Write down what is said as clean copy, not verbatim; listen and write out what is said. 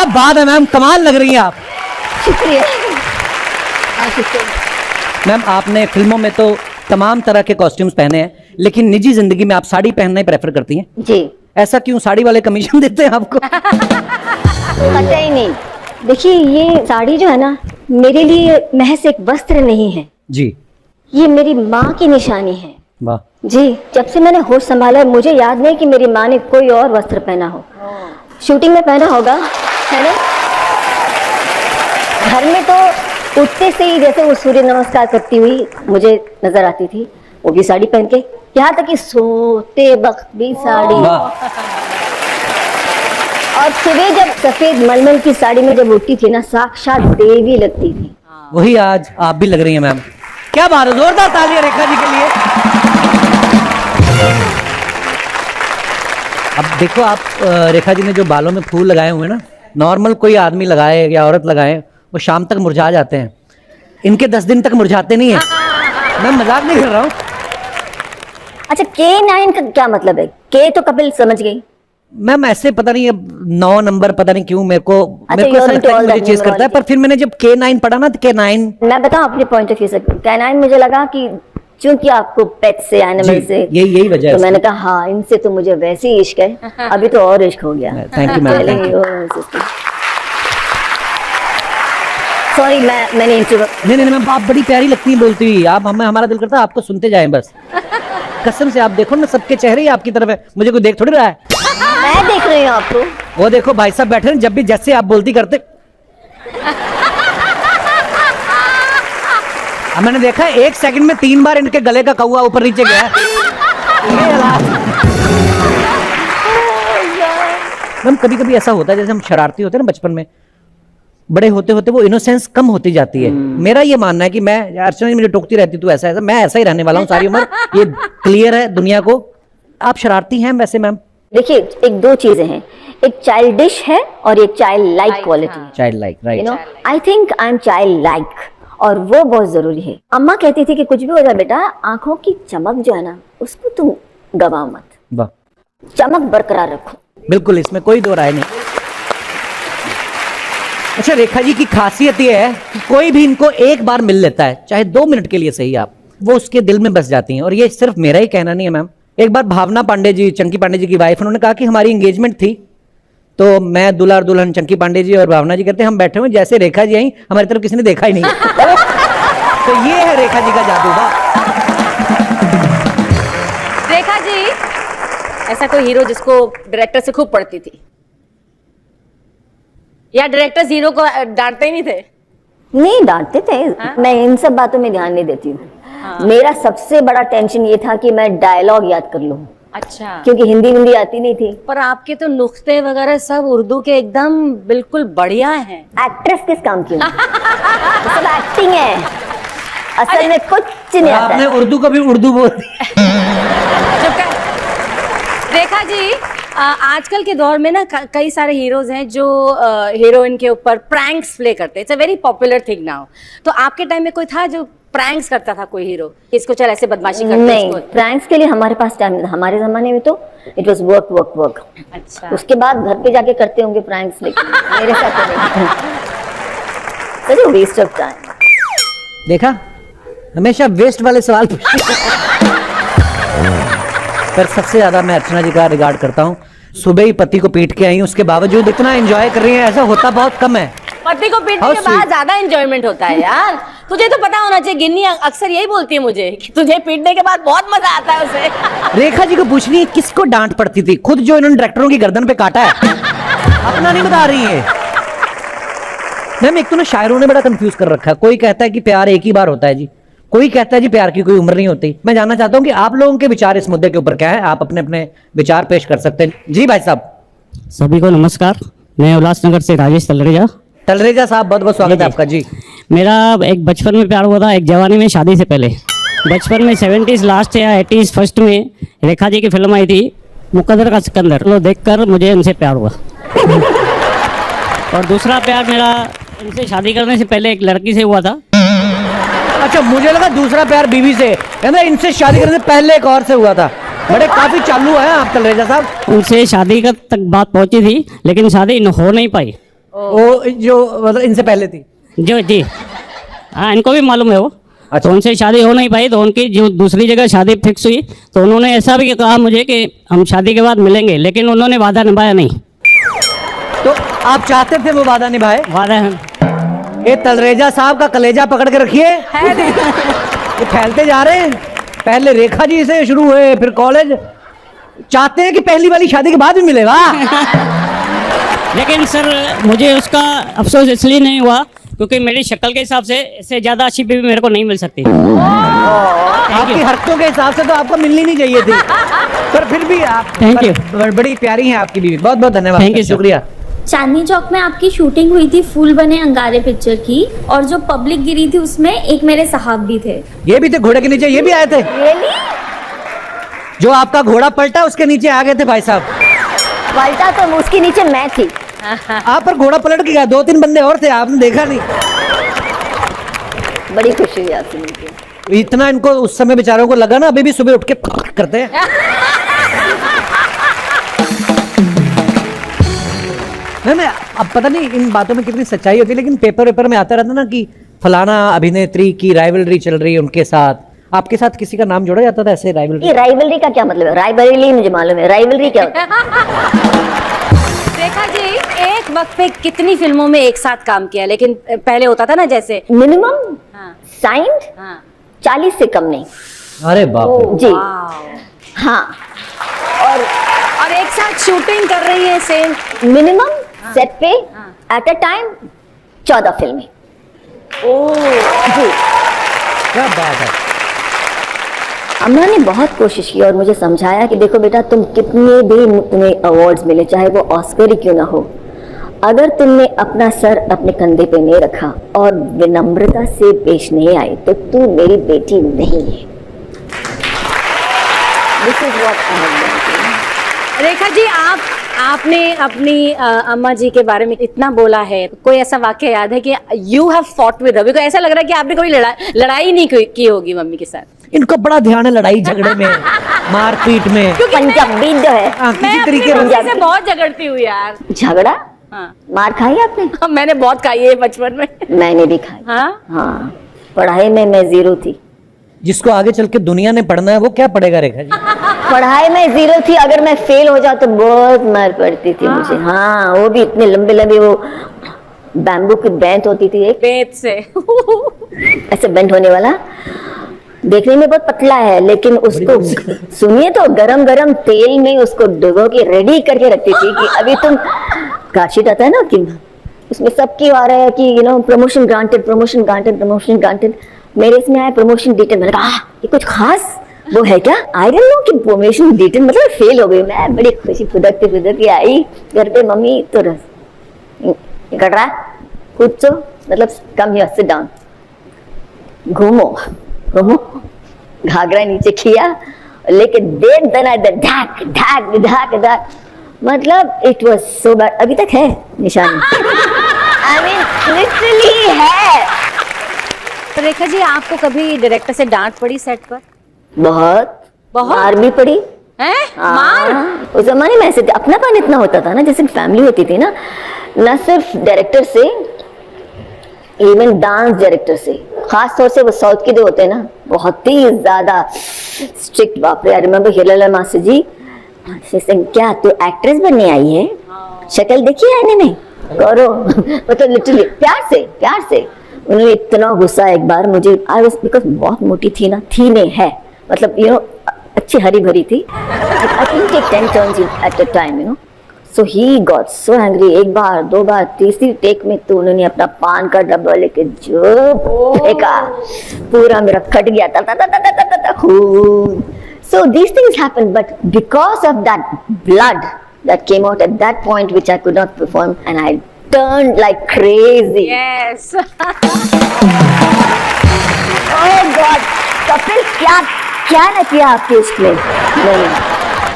क्या बात है मैम, कमाल लग रही हैं आप। शुक्रिया। मैम आपने फिल्मों में तो तमाम तरह के कॉस्ट्यूम्स पहने हैं, लेकिन निजी जिंदगी में आप साड़ी पहनना ही प्रेफर करती हैं जी। ऐसा क्यों? साड़ी वाले कमीशन देते हैं आपको? पता ही नहीं। देखिए ये साड़ी जो है ना, मेरे लिए महज एक वस्त्र नहीं है जी। ये मेरी माँ की निशानी है। वाह। जी, जब से मैंने होश संभाला है, मुझे याद नहीं कि मेरी माँ ने कोई और वस्त्र पहना हो। शूटिंग में पहना होगा, है ना? घर में तो उठते से ही जैसे वो सूर्य नमस्कार करती हुई मुझे नजर आती थी, वो भी साड़ी पहन के, यहाँ तक कि सोते वक्त भी साड़ी। और सुबह जब सफेद मलमल की साड़ी में जब उठती थी ना, साक्षात देवी लगती थी। वही आज आप भी लग रही हैं मैम। क्या बात है, जोरदार तालियां रेखा जी के लिए। अब देखो आप, रेखा जी ने जो बालों में फूल लगाए हुए हैं ना, नॉर्मल कोई आदमी लगाए या औरत लगाए वो शाम तक मुरझा जाते हैं, इनके 10 दिन तक मुरझाते नहीं है। मैं मजाक नहीं कर रहा हूँ। अच्छा, K9 का क्या मतलब है? के तो कपिल समझ गई मैम, ऐसे पता नहीं, अब 9 नंबर पता नहीं क्यों मेरे को ऐसा लगता है कि मुझे चेस करता है, पर फिर मैंने जब K9 पढ़ा ना, तो K9 मैं बताऊं अपने पॉइंट ऑफ व्यू से, K9 मुझे लगा कि चूंकि आपको पेट से, एनिमल से, यही वजह है। तो मैंने कहा हाँ, इनसे तो मुझे वैसे ही इश्क है, अभी तो और इश्क हो गया। Thank you ma'am. सॉरी, मैंने इंटरप्ट। नहीं मैम, आप बड़ी प्यारी लगती हैं बोलती हुई। आप हमें, हमारा दिल करता है आपको सुनते जाएं बस। कसम से आप देखो ना, सबके चेहरे ही आपकी तरफ है, मुझे कोई देख थोड़ी रहा है। मैं देख रही हूँ आपको। वो देखो भाई साहब बैठे हैं, जब भी जैसे आप बोलती करते। अब मैंने देखा 1 सेकंड में 3 बार इनके गले का कौवा ऊपर नीचे गया। मैम कभी कभी ऐसा होता है, जैसे हम शरारती होते हैं ना बचपन में, बड़े होते होते वो इनोसेंस कम होती जाती है। मेरा ये मानना है कि मैं, अर्चना जी मुझे टोकती रहती तू ऐसा, मैं ऐसा ही रहने वाला हूँ सारी उम्र। ये क्लियर है दुनिया को। आप शरारती हैं वैसे मैम? देखिए, एक दो चीजें हैं, एक चाइल्डिश है और एक child like quality. Child like, right. You know, I think I am child like, और वो बहुत जरूरी है। अम्मा कहती थी कि कुछ भी हो जाए बेटा, आंखों की चमक जो है ना, उसको तुम गवा मत, वाह, चमक बरकरार रखो। बिल्कुल, इसमें कोई दो राय नहीं। अच्छा, रेखा जी की खासियत ये है कि कोई भी इनको एक बार मिल लेता है, चाहे 2 मिनट के लिए सही, आप वो उसके दिल में बस जाती हैं। और ये सिर्फ मेरा ही कहना नहीं है मैम। एक बार भावना पांडे जी, चंकी पांडे जी की वाइफ, उन्होंने कहा कि हमारी एंगेजमेंट थी, तो मैं दूल्हा और दुल्हन, चंकी पांडे जी और भावना जी कहते हैं, हम बैठे हुए, जैसे रेखा जी आई हमारी तरफ किसी ने देखा ही नहीं। तो ये है रेखा जी का जादू। रेखा जी, ऐसा कोई हीरो जिसको डायरेक्टर से खूब पड़ती थी, या डायरेक्टर हीरो को डांटते ही नहीं थे? नहीं डांटते थे। मैं इन सब बातों में ध्यान नहीं देती हूँ। मेरा सबसे बड़ा टेंशन ये था कि मैं डायलॉग याद कर लूं। अच्छा। क्योंकि हिंदी आती नहीं थी। पर आपके तो नुक्ते वगैरह सब उर्दू के एकदम बिल्कुल बढ़िया हैं। एक्ट्रेस किस काम की? सब एक्टिंग है, असल में कुछ नहीं आता। आपने उर्दू को भी उर्दू बोल दी। रेखा जी, आजकल के दौर में ना कई सारे हीरोज हैं जो हीरोइन के ऊपर प्रैंक्स प्ले करते हैं। It's a very popular thing now. तो आपके टाइम में कोई था जो प्रैंक्स करता था, कोई हीरो इसको चल ऐसे बदमाशी करते? नहीं, प्रैंक्स के लिए हमारे पास टाइम नहीं था। हमारे जमाने में तो it was work work work. अच्छा। उसके बाद घर पे जाके करते होंगे प्रैंक्स, लेकिन मेरे साथ तो नहीं। Such waste of time. देखा, हमेशा वेस्ट वाले सवाल पूछते। पर सबसे ज्यादा मैं अर्चना जी का रिगार्ड करता हूँ। सुबह ही पति को पीट के आई, उसके बावजूद इतना एंजॉय कर रही है, ऐसा होता बहुत कम है। पति को पीटने के बाद ज्यादा एंजॉयमेंट होता है यार। तुझे तो पता होना चाहिए, गिन्नी अक्सर यही बोलती है मुझे कि तुझे पीटने के बाद बहुत मजा आता है उसे। रेखा जी को पूछनी है किसको डांट पड़ती थी, खुद जो इन्होंने डायरेक्टरों की गर्दन पे काटा है, अपना नहीं बता रही है। मैम एक तो ना शायरों ने बड़ा कंफ्यूज कर रखा है। कोई कहता है कि प्यार एक ही बार होता है जी, कोई कहता है जी प्यार की कोई उम्र नहीं होती। मैं जानना चाहता हूं कि आप लोगों के विचार इस मुद्दे के ऊपर क्या है, आप अपने अपने विचार पेश कर सकते हैं। जी भाई साहब। सभी को नमस्कार, मैं उल्लासनगर से राजेश तलरेजा साहब, बहुत बहुत स्वागत है आपका। जी, मेरा एक बचपन में प्यार हुआ था, एक जवानी में शादी से पहले। बचपन में 70s लास्ट या 80s फर्स्ट में रेखा जी की फिल्म आई थी मुकद्दर का सिकंदर, तो देखकर मुझे उनसे प्यार हुआ। और दूसरा प्यार मेरा इनसे शादी करने से पहले एक लड़की से हुआ था। अच्छा, मुझे लगा दूसरा प्यार बीवी से, कहना इनसे शादी करने से पहले एक और से हुआ था। बड़े काफी चालू है आप तलरेजा साहब। उनसे शादी का तक बात पहुंची थी, लेकिन शादी हो नहीं पाई। वो जो मतलब इनसे पहले थी। जो जी हाँ, इनको भी मालूम है वो। अच्छा। तो उनसे शादी हो नहीं पाई, तो उनकी जो दूसरी जगह शादी फिक्स हुई, तो उन्होंने ऐसा भी कहा मुझे कि हम शादी के बाद मिलेंगे, लेकिन उन्होंने वादा निभाया नहीं। तो आप चाहते थे वो वादा निभाए? वादा ये तलरेजा साहब का कलेजा पकड़ के रखिए, ये फैलते जा रहे हैं। पहले रेखा जी से शुरू हुए, फिर कॉलेज, चाहते हैं कि पहली वाली शादी के बाद भी मिलेगा। लेकिन सर मुझे उसका अफसोस इसलिए नहीं हुआ क्योंकि मेरी शक्ल के हिसाब से इससे ज़्यादा अच्छी बीवी मेरे को नहीं मिल सकती। आपकी हरकतों के हिसाब से तो आपको मिलनी नहीं चाहिए थी, पर फिर भी आप Thank you. बड़ी प्यारी हैं आपकी बीवी। बहुत बहुत धन्यवाद। Thank you, sir. शुक्रिया। चांदनी चौक में आपकी शूटिंग हुई थी फूल बने अंगारे पिक्चर की, और जो पब्लिक गिरी थी उसमें एक मेरे साहब भी थे। ये भी थे घोड़े के नीचे, ये भी आए थे। रियली? जो आपका घोड़ा पलटा उसके नीचे आ गए थे भाई साहब। पलटा तो उसके नीचे मैं थी। आप पर घोड़ा पलट गया, 2-3 बंदे और थे, आपने देखा नहीं। बड़ी खुशी हुई आपसे मिलकर। इतना इनको उस समय बेचारों को लगा ना, अभी भी सुबह उठ के करते हैं। नहीं, अब पता नहीं इन बातों में कितनी सच्चाई होती है, लेकिन पेपर में आता रहता ना कि फलाना अभिनेत्री की राइवलरी चल रही है उनके साथ। आपके साथ किसी का नाम जोड़ा जाता था ऐसे राइवलरी? ये राइवलरी का क्या मतलब है? राइवलरी मुझे मालूम है, राइवलरी क्या होता है? रेखा जी एक वक्त पे कितनी फिल्मों में एक साथ काम किया, लेकिन पहले होता था ना जैसे मिनिमम हाँ, साइंड हाँ। 40 से कम नहीं। अरे बाप रे। जी वाव। हाँ। और एक साथ शूटिंग कर रही है सेम। मिनिमम सेट पे एट अ टाइम 14 फिल्में। जी। क्या बात है। अमना ने बहुत कोशिश की और मुझे समझाया कि देखो बेटा, तुम कितने भी तुम्हें अवार्ड्स मिले, चाहे वो ऑस्कर ही क्यों ना हो, अगर तुमने अपना सर अपने कंधे पे नहीं रखा और विनम्रता से पेश नहीं आई तो तू मेरी बेटी नहीं है। This is what I have done. Rekha ji आपने अपनी अम्मा जी के बारे में इतना बोला है, कोई ऐसा वाक्य याद है कि you have fought with her? ऐसा लग रहा है कि आपने कोई लड़ाई नहीं की होगी मम्मी के साथ। इनको बड़ा ध्यान है लड़ाई झगड़े में, मारपीट में। पंजाबी जो है, हाँ, मैं किसी अपनी तरीके मम्मी से से बहुत झगड़ती हूँ यार। झगड़ा हाँ। मार खाई आपने? मैंने बहुत खाई है बचपन में। मैंने भी खाई। हाँ हाँ, पढ़ाई में मैं जीरो थी। जिसको आगे चल के दुनिया ने पढ़ना है वो क्या पढ़ेगा रेखा जी? पढ़ाई में जीरो थी, अगर मैं फेल हो जाता तो बहुत मार पड़ती थी मुझे। हाँ, वो भी इतने लंबे लंबे, वो बैम्बू की बेंच होती थी एक, पेट से। ऐसे बेंड होने वाला, देखने में बहुत पतला है, लेकिन उसको सुनिए तो गरम गरम तेल में उसको डुबो के रेडी करके रखती थी कि अभी तुम, कार्डशीट आता है ना कि उसमें सबकी आ रहा है कि you know promotion granted, promotion granted, promotion granted. मेरे इसमें आया प्रमोशन डिटेल। मैंने कहा ये कुछ खास वो है क्या? आई डोंट नो कि प्रमोशन डिटेल मतलब फेल हो गई। मैं बड़ी खुशी फुदकती आई घर पे, मम्मी तो कर रहा है कुछ तो, मतलब कम हियर, सिट डाउन, घूमो घूमो, घाघरा नीचे किया लेके देख देना इधर, ढाक ढाक ढाक ढाक, मतलब इट वाज सो बैड। अभी तक है निशानी। आई मीन लिटरली है। तो रेखा जी आपको कभी डायरेक्टर से डांट पड़ी सेट पर? बहुत बहुत? मार भी पड़ी। हैं? मार? हाँ, उस जमाने में ऐसे अपनापन इतना होता था ना, जैसे फैमिली होती थी ना, न सिर्फ डायरेक्टर से, इवन डांस डायरेक्टर से, खास तौर से वो साउथ के जो होते हैं ना, बहुत ही ज्यादा स्ट्रिक्ट। बाप रे, आई रिमेम्बर हिलाल मास्टर जी क्या तू एक्ट्रेस बनने आई है? शक्ल देखी आईने में, करो। मतलब लिटरली प्यार से उन्होंने इतना गुस्सा एक बार मुझे, आई वाज, बिकॉज बहुत मोटी थी ना, थी नहीं है, मतलब यू नो अच्छी हरी भरी थी। I think take 10 turns at a time, you know. So he got so angry. एक बार, दो बार, तीसरी टेक में तो उन्होंने अपना पान का डब्बा लेके जो फेंका, पूरा मेरा कट गया था खून। So these things happened, but because of that blood that came out at that point, which I could not perform, and I turned like crazy. Yes. Oh God, Kapil क्या ना किया आपके उसमें। नहीं